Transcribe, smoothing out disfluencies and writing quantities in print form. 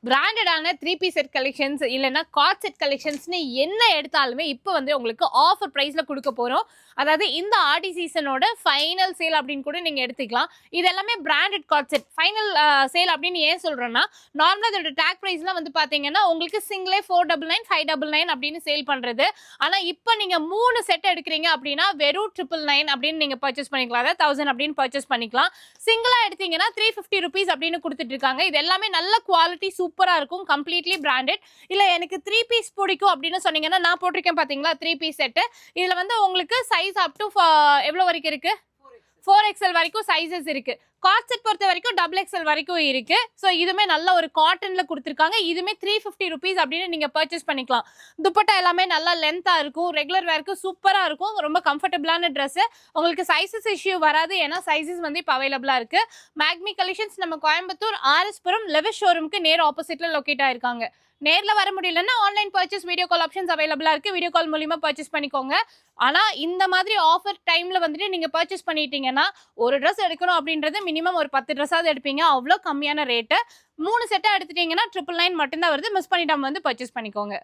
பிராண்டடான 3 piece set collections இல்லைன்னா card set கலெக்ஷன்ஸ்னு என்ன எடுத்தாலுமே இப்போ வந்து உங்களுக்கு ஆஃபர் ப்ரைஸில் கொடுக்க போகிறோம். அதாவது இந்த ஆடி சீசனோட ஃபைனல் சேல் அப்படின்னு கூட நீங்கள் எடுத்துக்கலாம். இது எல்லாமே branded card set. Final sale அப்படின்னு ஏன் சொல்கிறேன்னா, நார்மலாக இதோட டேக் ப்ரைஸ்லாம் வந்து பார்த்தீங்கன்னா உங்களுக்கு சிங்கிளே 499 599 அப்படின்னு சேல் பண்ணுறது. ஆனால் இப்போ நீங்கள் 3 செட் எடுக்கிறீங்க அப்படின்னா வெறும் 999 அப்படின்னு நீங்கள் பர்ச்சேஸ் பண்ணிக்கலாம். அதாவது 1000 அப்படின்னு பர்ச்சேஸ் பண்ணிக்கலாம். சிங்கிளாக எடுத்தீங்கன்னா 350 ருபீஸ் அப்படின்னு கொடுத்துட்டு இருக்காங்க. இது எல்லாமே நல்ல குவாலிட்டி சூப்பராக இருக்கும். Completely branded. இல்லை எனக்கு 3 பீஸ் பிடிக்கும் அப்படின்னு சொன்னீங்கன்னா, நான் போட்டிருக்கேன் பார்த்தீங்களா 3 பீஸ் செட்டு. இதில் வந்து உங்களுக்கு சைஸ் அப் டு எவ்வளோ வரைக்கும் இருக்கு? 4XL வரைக்கும் சைஸஸ் இருக்கு. கார்ட் செட் பொறுத்த வரைக்கும் XXL வரைக்கும் இருக்கு. ஸோ இதுவுமே நல்ல ஒரு காட்டன்ல கொடுத்துருக்காங்க. இதுவுமே 350 ருபீஸ் அப்படின்னு நீங்க பர்ச்சேஸ் பண்ணிக்கலாம். துப்பட்டா எல்லாமே நல்லா லென்த்தா இருக்கும். ரெகுலர் வேர்க்கு சூப்பரா இருக்கும். ரொம்ப கம்ஃபர்டபுளான ட்ரெஸ். உங்களுக்கு சைஸஸ் இஷ்யூ வராது. ஏன்னா சைஸஸ் வந்து இப்போ அவைலபிளா இருக்கு. மேக்மி கலெக்ஷன்ஸ் நம்ம கோயம்புத்தூர் ஆர்எஸ்புரம் லெவிஸ் ஷோரூமுக்கு நேர் ஆப்போசிட்ல லொக்கேட் ஆயிருக்காங்க. நேர்ல வர முடியலன்னா online purchase video call options அவைலபிளா இருக்கு. வீடியோ கால் மூலியமா பர்ச்சேஸ் பண்ணிக்கோங்க. ஆனா இந்த மாதிரி ஆஃபர் டைம்ல வந்துட்டு நீங்க பர்ச்சேஸ் பண்ணிட்டீங்கன்னா ஒரு ட்ரெஸ் எடுக்கணும் அப்படின்றது மினிமம் ஒரு 10 ட்ரெஸ்ஸாவது எடுப்பீங்க. அவ்வளோ கம்மியான ரேட்டு. 3 செட்டா எடுத்துட்டீங்கன்னா 999 மட்டும்தான் வருது. மிஸ் பண்ணிடாம வந்து பர்ச்சேஸ் பண்ணிக்கோங்க.